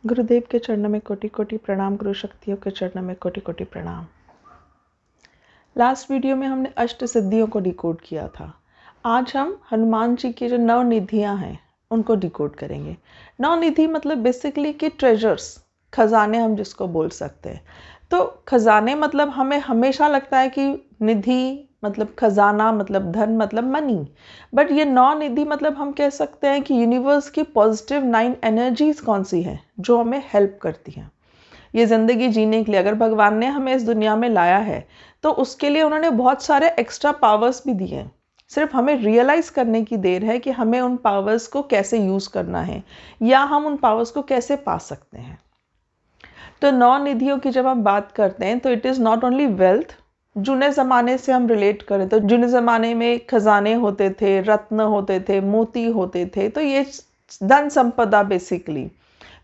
गुरुदेव के चरणों में कोटि कोटि प्रणाम, गुरु शक्तियों के चरणों में कोटि कोटि प्रणाम। लास्ट वीडियो में हमने अष्ट सिद्धियों को डिकोड किया था। आज हम हनुमान जी की जो 9 निधियां हैं उनको डिकोड करेंगे। 9 निधि मतलब बेसिकली कि ट्रेजर्स, खजाने हम जिसको बोल सकते हैं। तो खजाने मतलब हमें हमेशा लगता है कि निधि मतलब खजाना मतलब धन मतलब मनी, बट ये 9 निधि मतलब हम कह सकते हैं कि यूनिवर्स की पॉजिटिव 9 एनर्जीज कौन सी हैं जो हमें हेल्प करती हैं ये ज़िंदगी जीने के लिए। अगर भगवान ने हमें इस दुनिया में लाया है तो उसके लिए उन्होंने बहुत सारे एक्स्ट्रा पावर्स भी दिए हैं। सिर्फ हमें रियलाइज़ करने की देर है कि हमें उन पावर्स को कैसे यूज़ करना है या हम उन पावर्स को कैसे पा सकते हैं। तो 9 निधियों की जब हम बात करते हैं तो it is not only wealth. जूने ज़माने से हम रिलेट करें तो जूने ज़माने में खजाने होते थे, रत्न होते थे, मोती होते थे, तो ये धन संपदा बेसिकली।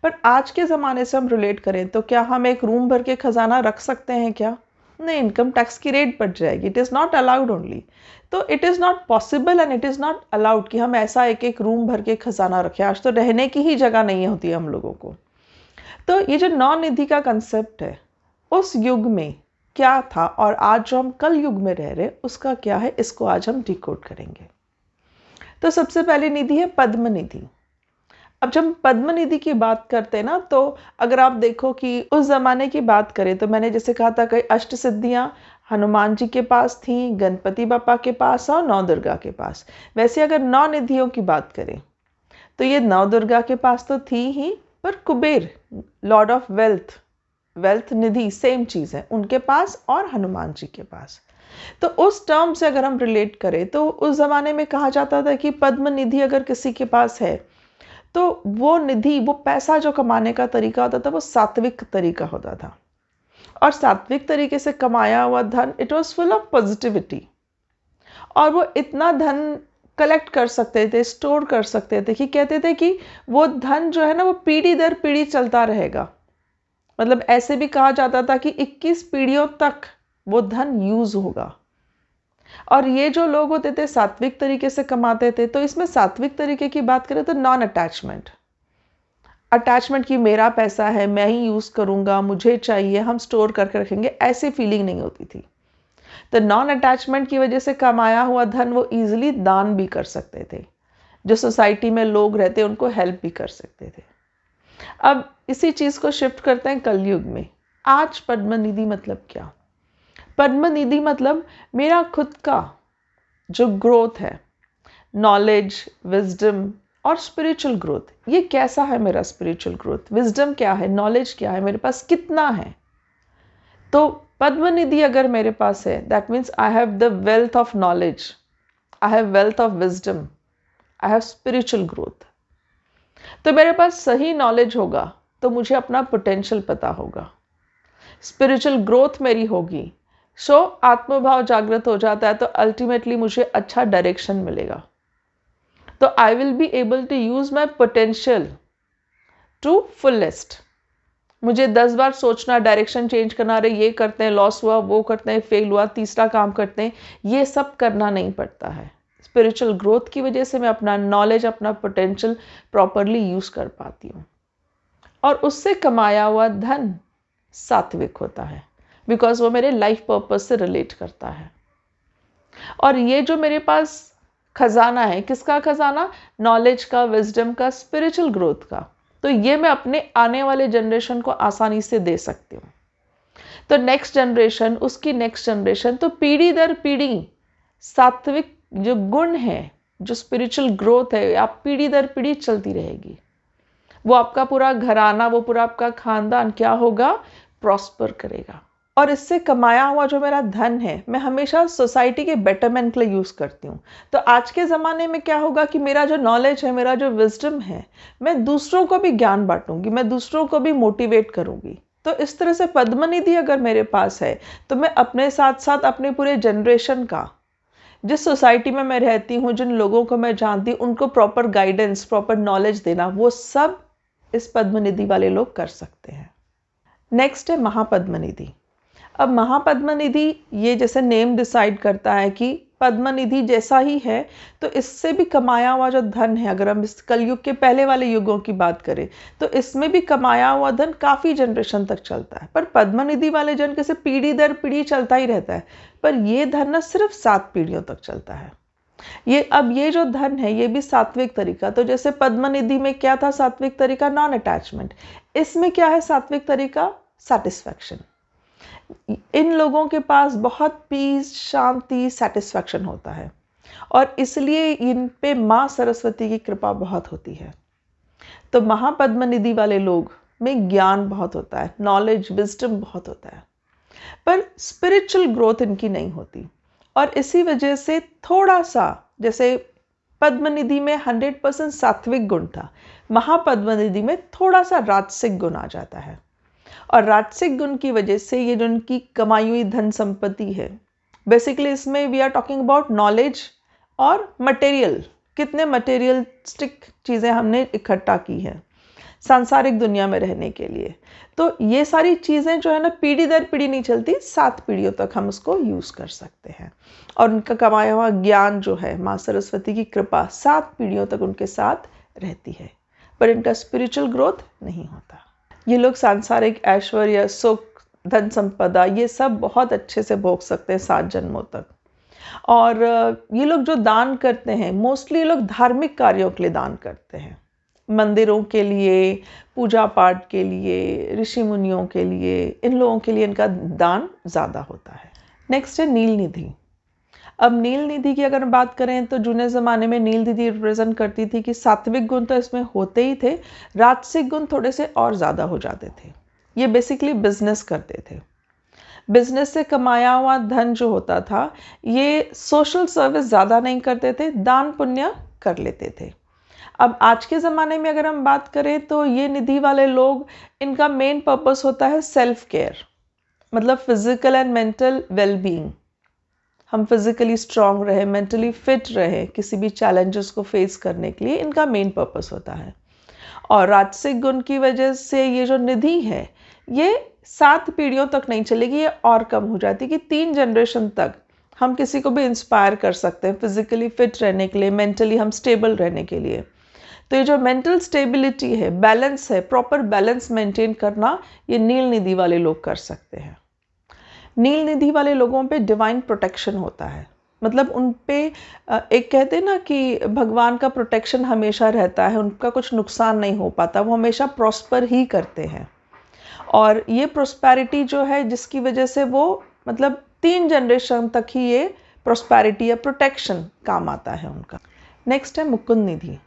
पर आज के ज़माने से हम रिलेट करें तो क्या हम एक रूम भर के खजाना रख सकते हैं क्या? नहीं, इनकम टैक्स की रेट बढ़ जाएगी। It is not allowed only. तो it is not possible and it is not allowed कि हम ऐसा एक एक रूम भर के खजाना रखें। आज तो रहने की ही जगह नहीं होती है हम लोगों को। तो ये जो 9 निधि का कंसेप्ट है उस युग में क्या था और आज जो हम कल युग में रह रहे उसका क्या है, इसको आज हम डिकोड करेंगे। तो सबसे पहली निधि है पद्म निधि। अब जब पद्म निधि की बात करते हैं ना, तो अगर आप देखो कि उस जमाने की बात करें तो मैंने जैसे कहा था कि अष्ट सिद्धियां हनुमान जी के पास थी, गणपति बापा के पास और नौ दुर्गा के पास। वैसे अगर 9 निधियों की बात करें तो ये नौ दुर्गा के पास तो थी ही, पर Kuber Lord of wealth Nidhi same चीज है उनके पास और हनुमान जी के पास। तो उस टर्म से अगर हम रिलेट करें तो उस जमाने में कहा जाता था कि पद्म निधि अगर किसी के पास है तो वो निधि, वो पैसा जो कमाने का तरीका होता था वो सात्विक तरीका होता था। और सात्विक तरीके से कमाया हुआ धन it was full of positivity. और वो इतना धन कलेक्ट कर सकते थे, स्टोर कर सकते थे कि कहते थे कि वो धन जो है ना वो पीढ़ी दर पीढ़ी चलता रहेगा। मतलब ऐसे भी कहा जाता था कि 21 पीढ़ियों तक वो धन यूज होगा। और ये जो लोग होते थे सात्विक तरीके से कमाते थे। तो इसमें सात्विक तरीके की बात करें तो नॉन अटैचमेंट की मेरा पैसा है, मैं ही यूज करूंगा, मुझे चाहिए, हम स्टोर करके रखेंगे, ऐसी फीलिंग नहीं होती थी। तो नॉन अटैचमेंट की वजह से कमाया हुआ धन वो इजीली दान भी कर सकते थे। जो सोसाइटी में लोग रहते उनको हेल्प भी कर सकते थे। अब इसी चीज को शिफ्ट करते हैं कलयुग में। आज पद्म निधि मतलब क्या? पद्म निधि मतलब मेरा खुद का जो ग्रोथ है, नॉलेज, विजडम और स्पिरिचुअल ग्रोथ। ये कैसा है मेरा स्पिरिचुअल ग्रोथ? विजडम क्या है, नॉलेज क्या है, मेरे पास कितना है? तो पद्म निधि अगर मेरे पास है that means I have the wealth of knowledge, I have wealth of wisdom, I have spiritual growth. तो मेरे पास सही नॉलेज होगा तो मुझे अपना पोटेंशियल पता होगा, स्पिरिचुअल ग्रोथ मेरी होगी, सो आत्मभाव जागृत हो जाता है तो अल्टीमेटली मुझे अच्छा डायरेक्शन मिलेगा। तो I will be able to use my potential to fullest. मुझे 10 बार सोचना, डायरेक्शन चेंज करना, अरे ये करते हैं, लॉस हुआ, वो करते हैं, फेल हुआ, तीसरा काम करते हैं, ये सब करना नहीं पड़ता है। स्पिरिचुअल ग्रोथ की वजह से मैं अपना नॉलेज, अपना पोटेंशियल प्रॉपरली यूज कर पाती हूँ। और उससे कमाया हुआ धन सात्विक होता है बिकॉज वो मेरे लाइफ पर्पस से रिलेट करता है। और ये जो मेरे पास खजाना है, किसका खजाना? नॉलेज का, विजडम का, स्पिरिचुअल ग्रोथ का। तो ये मैं अपने आने वाले जनरेशन को आसानी से दे सकती हूँ। तो नेक्स्ट जनरेशन, उसकी नेक्स्ट जनरेशन, तो पीढ़ी दर पीढ़ी सात्विक जो गुण है, जो स्पिरिचुअल ग्रोथ है, आप पीढ़ी दर पीढ़ी चलती रहेगी। वो आपका पूरा घराना, वो पूरा आपका खानदान क्या होगा? प्रॉस्पर करेगा। और इससे कमाया हुआ जो मेरा धन है मैं हमेशा सोसाइटी के बेटरमेंट के लिए यूज करती हूँ। तो आज के ज़माने में क्या होगा कि मेरा जो नॉलेज है, मेरा जो विजडम है, मैं दूसरों को भी ज्ञान बांटूंगी, मैं दूसरों को भी मोटिवेट करूंगी। तो इस तरह से पद्म निधि अगर मेरे पास है तो मैं अपने साथ साथ अपने पूरे जनरेशन का, जिस सोसाइटी में मैं रहती हूँ, जिन लोगों को मैं जानती हूँ, उनको प्रॉपर गाइडेंस, प्रॉपर नॉलेज देना, वो सब इस पद्म निधि वाले लोग कर सकते हैं। नेक्स्ट है महापद्म निधि। अब महापद्म निधि, ये जैसे नेम डिसाइड करता है कि पद्म निधि जैसा ही है, तो इससे भी कमाया हुआ जो धन है, अगर हम इस कलयुग के पहले वाले युगों की बात करें तो इसमें भी कमाया हुआ धन काफ़ी जनरेशन तक चलता है। पर पद्म निधि वाले जन कैसे पीढ़ी दर पीढ़ी चलता ही रहता है, पर ये धन ना सिर्फ 7 पीढ़ियों तक चलता है। ये जो धन है ये भी सात्विक तरीका, तो जैसे पद्म निधि में क्या था सात्विक तरीका, नॉन अटैचमेंट, इसमें क्या है सात्विक तरीका, सेटिस्फैक्शन। इन लोगों के पास बहुत पीस, शांति, सेटिस्फैक्शन होता है और इसलिए इन पे माँ सरस्वती की कृपा बहुत होती है। तो महापद्म निधि वाले लोग में ज्ञान बहुत होता है, नॉलेज, विजडम बहुत होता है, पर स्पिरिचुअल ग्रोथ इनकी नहीं होती और इसी वजह से थोड़ा सा, जैसे पद्म निधि में 100% सात्विक गुण था, महापद्म निधि में थोड़ा सा राजसिक गुण आ जाता है और राजसिक गुण की वजह से ये जो उनकी कमाई हुई धन संपत्ति है, बेसिकली इसमें we are talking about knowledge और मटेरियल, कितने मटेरियलिस्टिक चीज़ें हमने इकट्ठा की हैं सांसारिक दुनिया में रहने के लिए। तो ये सारी चीज़ें जो है ना पीढ़ी दर पीढ़ी नहीं चलती, 7 पीढ़ियों तक हम उसको यूज़ कर सकते हैं और उनका कमाया हुआ ज्ञान जो है माँ सरस्वती की कृपा 7 पीढ़ियों तक उनके साथ रहती है, पर इनका स्पिरिचुअल ग्रोथ नहीं होता। ये लोग सांसारिक ऐश्वर्य, सुख, धन संपदा ये सब बहुत अच्छे से भोग सकते हैं 7 जन्मों तक। और ये लोग जो दान करते हैं मोस्टली ये लोग धार्मिक कार्यों के लिए दान करते हैं, मंदिरों के लिए, पूजा पाठ के लिए, ऋषि मुनियों के लिए, इन लोगों के लिए इनका दान ज़्यादा होता है। नेक्स्ट है नील निधि। अब नील निधि की अगर बात करें तो जूने ज़माने में नील निधि रिप्रेजेंट करती थी कि सात्विक गुण तो इसमें होते ही थे, राजसिक गुण थोड़े से और ज़्यादा हो जाते थे। ये बेसिकली बिजनेस करते थे, बिजनेस से कमाया हुआ धन जो होता था ये सोशल सर्विस ज़्यादा नहीं करते थे, दान पुण्य कर लेते थे। अब आज के ज़माने में अगर हम बात करें तो ये निधि वाले लोग, इनका मेन पर्पस होता है सेल्फ केयर, मतलब फिजिकल एंड मेंटल वेलबींग, हम फिजिकली स्ट्रांग रहे, मेंटली फिट रहे, किसी भी चैलेंजेस को फेस करने के लिए इनका मेन पर्पस होता है। और राजसिक गुण की वजह से ये जो निधि है ये 7 पीढ़ियों तक नहीं चलेगी, ये और कम हो जाती कि 3 जनरेशन तक हम किसी को भी इंस्पायर कर सकते हैं फिजिकली फिट रहने के लिए, मेंटली हम स्टेबल रहने के लिए। तो ये जो मेंटल स्टेबिलिटी है, बैलेंस है, प्रॉपर बैलेंस मेंटेन करना ये नील निधि वाले लोग कर सकते हैं। नील निधि वाले लोगों पे डिवाइन प्रोटेक्शन होता है, मतलब उन पे एक कहते हैं ना कि भगवान का प्रोटेक्शन हमेशा रहता है, उनका कुछ नुकसान नहीं हो पाता, वो हमेशा प्रॉस्पर ही करते हैं। और ये प्रोस्पैरिटी जो है जिसकी वजह से वो मतलब 3 जनरेशन तक ही ये प्रोस्पैरिटी या प्रोटेक्शन काम आता है उनका। नेक्स्ट है मुकुंद निधि।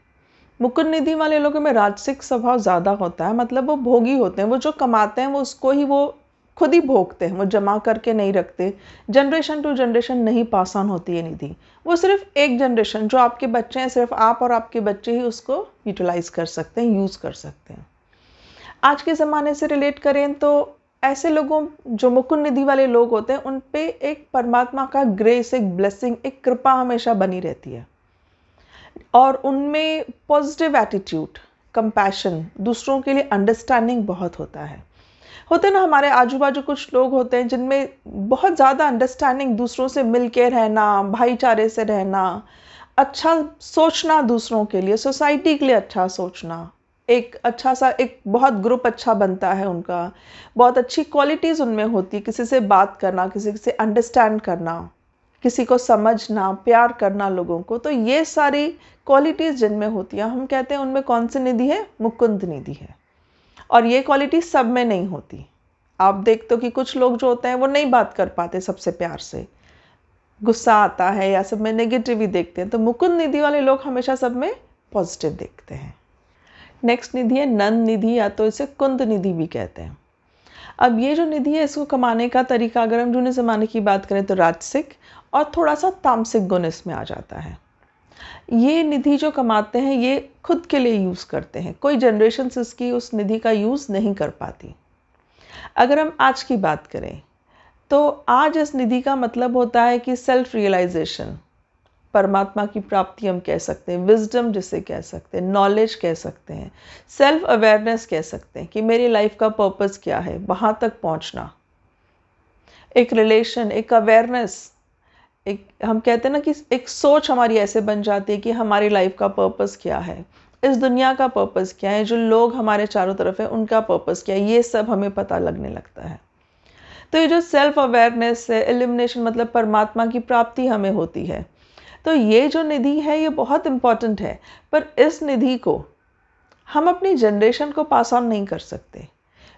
मुकुंद निधि वाले लोगों में राजसिक स्वभाव ज़्यादा होता है, मतलब वो भोगी होते हैं, वो जो कमाते हैं वो उसको ही वो खुद ही भोगते हैं, वो जमा करके नहीं रखते, जनरेशन टू जनरेशन नहीं पास ऑन होती है निधि, वो सिर्फ एक जनरेशन जो आपके बच्चे हैं, सिर्फ आप और आपके बच्चे ही उसको यूटिलाइज कर सकते हैं, यूज़ कर सकते हैं। आज के ज़माने से रिलेट करें तो ऐसे लोगों जो मुकुंद निधि वाले लोग होते हैं उन पे एक परमात्मा का ग्रेस, एक ब्लेसिंग, एक कृपा हमेशा बनी रहती है और उनमें पॉजिटिव एटीट्यूड, कंपैशन, दूसरों के लिए अंडरस्टैंडिंग बहुत होता है। होते ना हमारे आजू बाजू कुछ लोग होते हैं जिनमें बहुत ज़्यादा अंडरस्टैंडिंग, दूसरों से मिल के रहना, भाईचारे से रहना, अच्छा सोचना दूसरों के लिए, सोसाइटी के लिए अच्छा सोचना, एक अच्छा सा एक बहुत ग्रुप अच्छा बनता है उनका, बहुत अच्छी क्वालिटीज़ उनमें होती है, किसी से बात करना, किसी से अंडरस्टैंड करना, किसी को समझना, प्यार करना लोगों को, तो ये सारी क्वालिटीज़ जिनमें होती हैं हम कहते हैं उनमें कौन सी निधि है, मुकुंद निधि है। और ये क्वालिटी सब में नहीं होती, आप देखते हो कि कुछ लोग जो होते हैं वो नहीं बात कर पाते सबसे प्यार से, गुस्सा आता है या सब में नेगेटिव ही देखते हैं, तो मुकुंद निधि वाले लोग हमेशा सब में पॉजिटिव देखते हैं। नेक्स्ट निधि है नंद निधि, या तो इसे कुंद निधि भी कहते हैं। अब ये जो निधि है इसको कमाने का तरीका अगर हम जूने ज़माने की बात करें तो राजसिक और थोड़ा सा तामसिक गुण इसमें आ जाता है। ये निधि जो कमाते हैं ये खुद के लिए यूज़ करते हैं, कोई जनरेशन इसकी उस निधि का यूज़ नहीं कर पाती। अगर हम आज की बात करें तो आज इस निधि का मतलब होता है कि सेल्फ रियलाइजेशन, परमात्मा की प्राप्ति हम कह सकते हैं, विजडम जिसे कह सकते हैं, नॉलेज कह सकते हैं, सेल्फ अवेयरनेस कह सकते हैं कि मेरी लाइफ का पर्पस क्या है, वहाँ तक पहुँचना, एक रिलेशन, एक अवेयरनेस, एक हम कहते हैं ना कि एक सोच हमारी ऐसे बन जाती है कि हमारी लाइफ का पर्पस क्या है, इस दुनिया का पर्पस क्या है, जो लोग हमारे चारों तरफ है उनका पर्पस क्या है, ये सब हमें पता लगने लगता है। तो ये जो सेल्फ अवेयरनेस है, इल्यूमिनेशन मतलब परमात्मा की प्राप्ति हमें होती है। तो ये जो निधि है ये बहुत इम्पॉर्टेंट है, पर इस निधि को हम अपनी जनरेशन को पास ऑन नहीं कर सकते।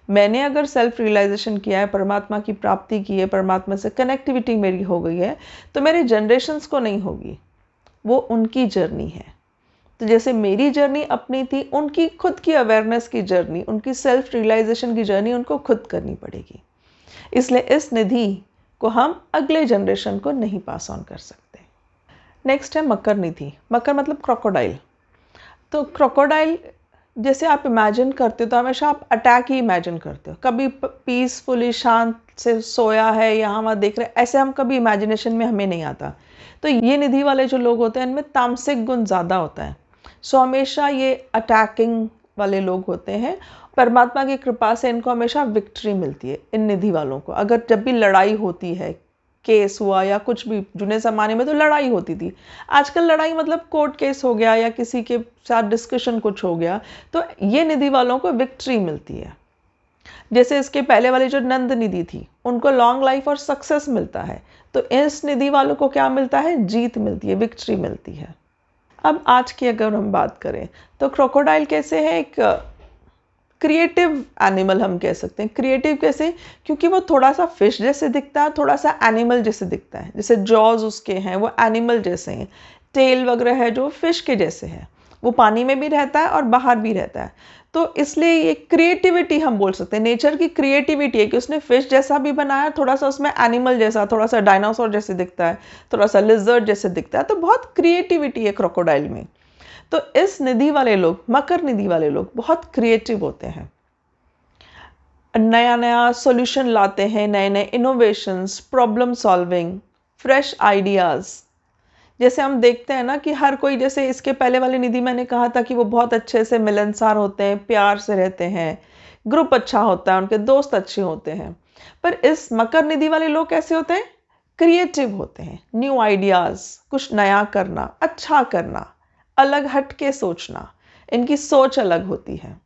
मैंने अगर सेल्फ रियलाइजेशन किया है, परमात्मा की प्राप्ति की है, परमात्मा से कनेक्टिविटी मेरी हो गई है, तो मेरे जनरेशन्स को नहीं होगी, वो उनकी जर्नी है। तो जैसे मेरी जर्नी अपनी थी, उनकी खुद की अवेयरनेस की जर्नी, उनकी सेल्फ रियलाइजेशन की जर्नी उनको खुद करनी पड़ेगी। इसलिए इस निधि को हम अगले जनरेशन को नहीं पास ऑन कर सकते। नेक्स्ट है मकर निधि। मकर मतलब क्रोकोडाइल। तो क्रोकोडाइल जैसे आप इमेजिन करते हो तो हमेशा आप अटैक ही इमेजिन करते हो, कभी पीसफुली शांत से सोया है यहाँ वहाँ देख रहे, ऐसे हम कभी इमेजिनेशन में हमें नहीं आता। तो ये निधि वाले जो लोग होते हैं इनमें तामसिक गुण ज़्यादा होता है, सो हमेशा ये अटैकिंग वाले लोग होते हैं। परमात्मा की कृपा से इनको हमेशा विक्ट्री मिलती है इन निधि वालों को। अगर जब भी लड़ाई होती है, केस हुआ या कुछ भी, जुने ज़माने में तो लड़ाई होती थी, आजकल लड़ाई मतलब कोर्ट केस हो गया या किसी के साथ डिस्कशन कुछ हो गया, तो ये निधि वालों को विक्ट्री मिलती है। जैसे इसके पहले वाली जो नंद निधि थी उनको लॉन्ग लाइफ और सक्सेस मिलता है, तो इस निधि वालों को क्या मिलता है? जीत मिलती है, विक्ट्री मिलती है। अब आज की अगर हम बात करें तो क्रोकोडाइल कैसे है? एक क्रिएटिव एनिमल हम कह सकते हैं। क्रिएटिव कैसे? क्योंकि वो थोड़ा सा फिश जैसे दिखता है, थोड़ा सा एनिमल जैसे दिखता है, जैसे जॉज उसके हैं वो एनिमल जैसे हैं, टेल वगैरह है जो फिश के जैसे है, वो पानी में भी रहता है और बाहर भी रहता है। तो इसलिए ये क्रिएटिविटी हम बोल सकते हैं, नेचर की क्रिएटिविटी है कि उसने फिश जैसा भी बनाया, थोड़ा सा उसमें एनिमल जैसा, थोड़ा सा डायनासोर जैसे दिखता है, थोड़ा सा लिजर्ड जैसे दिखता है, तो बहुत क्रिएटिविटी है क्रोकोडाइल में। तो इस निधि वाले लोग, मकर निधि वाले लोग बहुत क्रिएटिव होते हैं, नया नया सॉल्यूशन लाते हैं, नए नए innovations, problem solving, fresh ideas. जैसे हम देखते हैं ना कि हर कोई, जैसे इसके पहले वाली निधि मैंने कहा था कि वो बहुत अच्छे से मिलनसार होते हैं, प्यार से रहते हैं, ग्रुप अच्छा होता है, उनके दोस्त अच्छे होते हैं। पर इस मकर निधि वाले लोग कैसे होते हैं? क्रिएटिव होते हैं, न्यू आइडियाज़, कुछ नया करना, अच्छा करना, अलग हट के सोचना, इनकी सोच अलग होती है।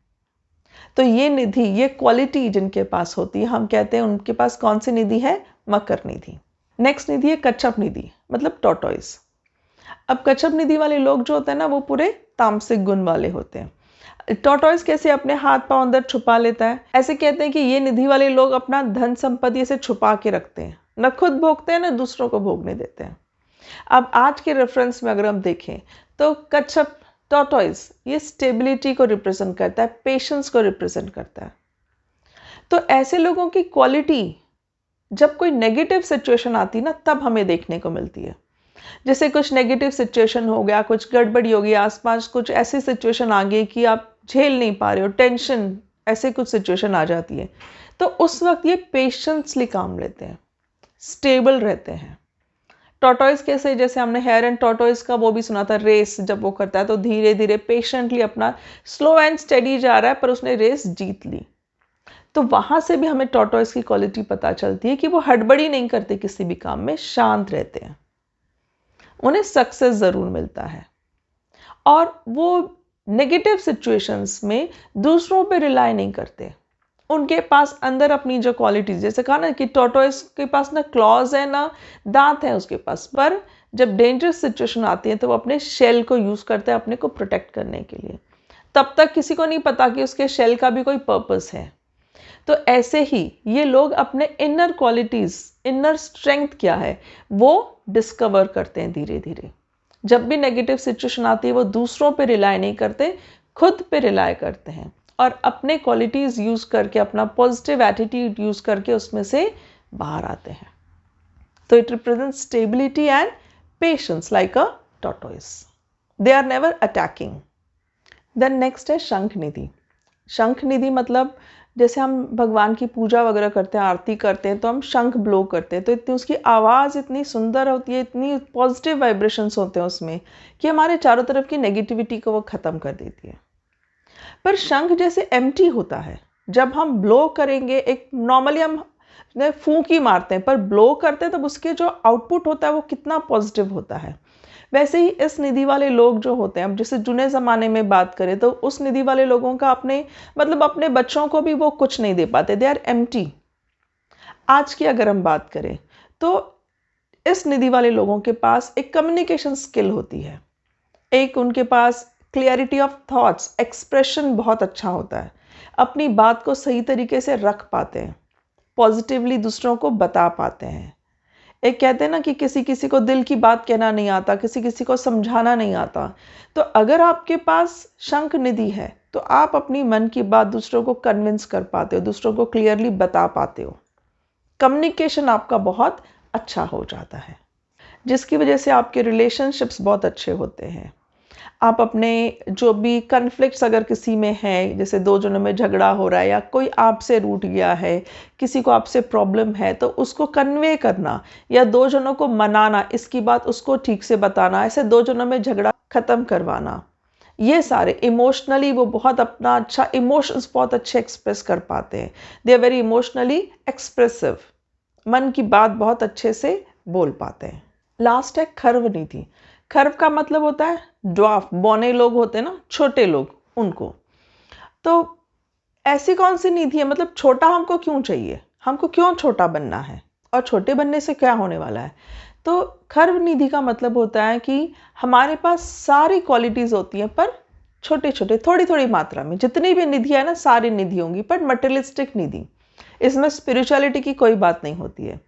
तो ये निधि, ये क्वालिटी जिनके पास होती है, हम कहते हैं उनके पास कौन सी निधि है? मकर निधि। नेक्स्ट निधि है कच्छप निधि, मतलब टॉर्टॉइस। अब कच्छप निधि वाले लोग जो होते हैं ना वो पूरे तामसिक गुण वाले होते हैं। टॉर्टॉइस कैसे अपने हाथ पांव अंदर छुपा लेता है, ऐसे कहते हैं कि ये निधि वाले लोग अपना धन संपत्ति से छुपा के रखते हैं, न खुद भोगते हैं न दूसरों को भोगने देते हैं। अब आज के रेफरेंस में अगर हम देखें तो कच्छप, टॉर्टॉइस, ये स्टेबिलिटी को रिप्रेजेंट करता है, पेशेंस को रिप्रेजेंट करता है। तो ऐसे लोगों की क्वालिटी जब कोई नेगेटिव सिचुएशन आती है ना तब हमें देखने को मिलती है। जैसे कुछ नेगेटिव सिचुएशन हो गया, कुछ गड़बड़ी हो गई, आसपास कुछ ऐसी सिचुएशन आ गई कि आप झेल नहीं पा रहे हो, टेंशन, ऐसे कुछ सिचुएशन आ जाती है, तो उस वक्त ये पेशेंसली काम लेते हैं, स्टेबल रहते हैं। टॉर्टॉइस कैसे, जैसे हमने हेयर एंड टॉर्टॉइस का वो भी सुना था, रेस जब वो करता है तो धीरे धीरे पेशेंटली अपना स्लो एंड स्टेडी जा रहा है, पर उसने रेस जीत ली। तो वहां से भी हमें टॉर्टॉइस की क्वालिटी पता चलती है कि वो हड़बड़ी नहीं करते, किसी भी काम में शांत रहते हैं, उन्हें सक्सेस ज़रूर मिलता है, और वो नेगेटिव सिचुएशंस में दूसरों पे रिलाई नहीं करते। उनके पास अंदर अपनी जो क्वालिटीज, जैसे कहा ना कि टॉर्टॉइस के पास ना क्लॉज है ना दांत है उसके पास, पर जब डेंजरस सिचुएशन आती है तो वो अपने शेल को यूज़ करता है अपने को प्रोटेक्ट करने के लिए। तब तक किसी को नहीं पता कि उसके शेल का भी कोई पर्पस है। तो ऐसे ही ये लोग अपने इनर क्वालिटीज़, इनर स्ट्रेंथ क्या है वो डिस्कवर करते हैं धीरे धीरे। जब भी नेगेटिव सिचुएशन आती है वो दूसरों पे रिलाई नहीं करते, खुद पे रिलाई करते हैं और अपने क्वालिटीज़ यूज़ करके, अपना पॉजिटिव एटीट्यूड यूज़ करके उसमें से बाहर आते हैं। तो it represent stability and patience like a tortoise, they are never attacking. Then next है शंख निधि। शंख निधि मतलब जैसे हम भगवान की पूजा वगैरह करते हैं, आरती करते हैं, तो हम शंख ब्लो करते हैं, तो इतनी उसकी आवाज़ इतनी सुंदर होती है, इतनी पॉजिटिव वाइब्रेशंस होते हैं उसमें कि हमारे चारों तरफ की नेगेटिविटी को वो ख़त्म कर देती है। पर शंख जैसे एम्प्टी होता है, जब हम ब्लो करेंगे, एक नॉर्मली हम फूंक ही मारते हैं, पर ब्लो करते हैं तब उसके जो आउटपुट होता है वो कितना पॉजिटिव होता है। वैसे ही इस निधि वाले लोग जो होते हैं, अब जैसे जुने ज़माने में बात करें तो उस निधि वाले लोगों का अपने बच्चों को भी वो कुछ नहीं दे पाते, दे आर एम्प्टी। आज की अगर हम बात करें तो इस निधि वाले लोगों के पास एक कम्युनिकेशन स्किल होती है, एक उनके पास क्लियरिटी ऑफ थॉट्स, एक्सप्रेशन बहुत अच्छा होता है, अपनी बात को सही तरीके से रख पाते हैं, पॉजिटिवली दूसरों को बता पाते हैं। एक कहते हैं ना कि किसी किसी को दिल की बात कहना नहीं आता, किसी किसी को समझाना नहीं आता। तो अगर आपके पास शंख निधि है तो आप अपनी मन की बात दूसरों को कन्विंस कर पाते हो, दूसरों को क्लियरली बता पाते हो, कम्युनिकेशन आपका बहुत अच्छा हो जाता है, जिसकी वजह से आपके रिलेशनशिप्स बहुत अच्छे होते हैं। आप अपने जो भी कन्फ्लिक्ट्स अगर किसी में है, जैसे दो जनों में झगड़ा हो रहा है या कोई आपसे रूठ गया है, किसी को आपसे प्रॉब्लम है, तो उसको कन्वे करना या दो जनों को मनाना, इसकी बात उसको ठीक से बताना, ऐसे दो जनों में झगड़ा खत्म करवाना, ये सारे इमोशनली वो बहुत अपना अच्छा इमोशंस बहुत अच्छे एक्सप्रेस कर पाते हैं। They are very emotionally expressive, मन की बात बहुत अच्छे से बोल पाते हैं। लास्ट है खर्व निधि। खर्व का मतलब होता है ड्वार्फ, बौने लोग होते हैं ना, छोटे लोग, उनको। तो ऐसी कौन सी निधि है, मतलब छोटा हमको क्यों चाहिए, हमको क्यों छोटा बनना है और छोटे बनने से क्या होने वाला है। तो खर्व निधि का मतलब होता है कि हमारे पास सारी क्वालिटीज होती हैं पर छोटे छोटे थोड़ी थोड़ी मात्रा में। जितनी भी निधि है ना, सारी निधि होंगी पर मटेरियलिस्टिक निधि, इसमें स्पिरिचुअलिटी की कोई बात नहीं होती है।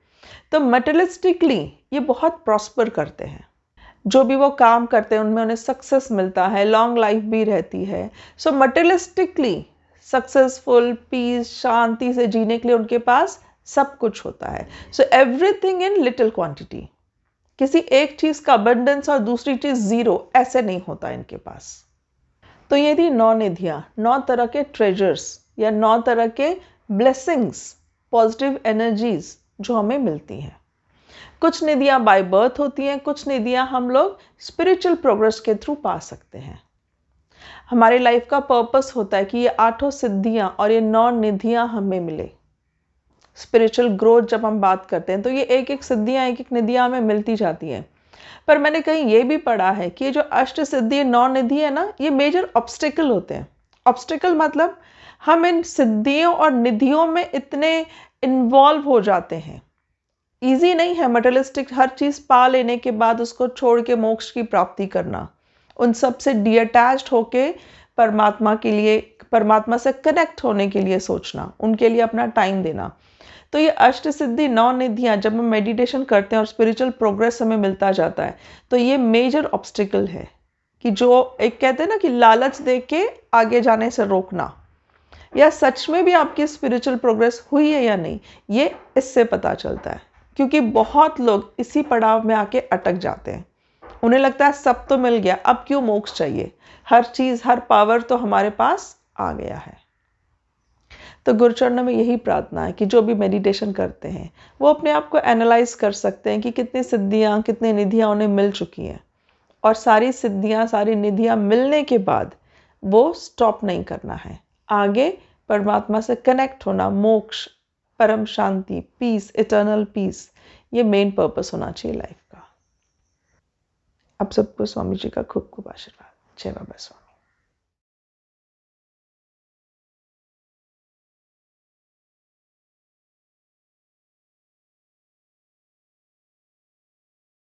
तो मटेरियलिस्टिकली ये बहुत प्रॉस्पर करते हैं, जो भी वो काम करते हैं उनमें उन्हें सक्सेस मिलता है, लॉन्ग लाइफ भी रहती है। सो मटेरियलिस्टिकली सक्सेसफुल, पीस, शांति से जीने के लिए उनके पास सब कुछ होता है। So everything in little quantity, किसी एक चीज का अबंडेंस और दूसरी चीज जीरो, ऐसे नहीं होता इनके पास। तो ये थी 9 निधियां, 9 तरह के ट्रेजर्स या 9 तरह के ब्लेसिंग्स, पॉजिटिव एनर्जीज जो हमें मिलती हैं। कुछ निधियां बाय बर्थ होती हैं, कुछ निधियां हम लोग स्पिरिचुअल प्रोग्रेस के थ्रू पा सकते हैं। हमारी लाइफ का पर्पस होता है कि ये 8 सिद्धियां और ये 9 निधियां हमें मिले। स्पिरिचुअल ग्रोथ जब हम बात करते हैं तो ये एक एक सिद्धियां, एक एक निधियां हमें मिलती जाती हैं। पर मैंने कहीं ये भी पढ़ा है कि ये जो अष्ट सिद्धि 9 निधि है ना, ये मेजर ऑब्स्टिकल होते हैं। ऑब्स्टिकल मतलब हम इन सिद्धियों और निधियों में इतने इन्वॉल्व हो जाते हैं, ईजी नहीं है मटेरियलिस्टिक हर चीज पा लेने के बाद उसको छोड़ के मोक्ष की प्राप्ति करना, उन सब से डिअटैच्ड होके परमात्मा के लिए, परमात्मा से कनेक्ट होने के लिए सोचना, उनके लिए अपना टाइम देना। तो ये अष्ट सिद्धि 9 निधियां जब हम मेडिटेशन करते हैं और स्पिरिचुअल प्रोग्रेस हमें मिलता जाता है, तो ये मेजर ऑब्स्टिकल है कि जो एक कहते हैं ना कि लालच दे के आगे जाने से रोकना, या सच में भी आपकी स्पिरिचुअल प्रोग्रेस हुई है या नहीं, ये इससे पता चलता है। क्योंकि बहुत लोग इसी पड़ाव में आके अटक जाते हैं, उन्हें लगता है सब तो मिल गया, अब क्यों मोक्ष चाहिए, हर चीज हर पावर तो हमारे पास आ गया है। तो गुरुचरणों में यही प्रार्थना है कि जो भी मेडिटेशन करते हैं वो अपने आप को एनालाइज कर सकते हैं कि कितनी सिद्धियां, कितनी निधियां उन्हें मिल चुकी हैं, और सारी सिद्धियां, सारी निधियां मिलने के बाद वो स्टॉप नहीं करना है, आगे परमात्मा से कनेक्ट होना, मोक्ष, परम शांति, पीस, इटर्नल पीस, ये मेन पर्पस होना चाहिए लाइफ का। आप सबको स्वामी जी का खूब खूब आशीर्वाद। जय बाबा स्वामी।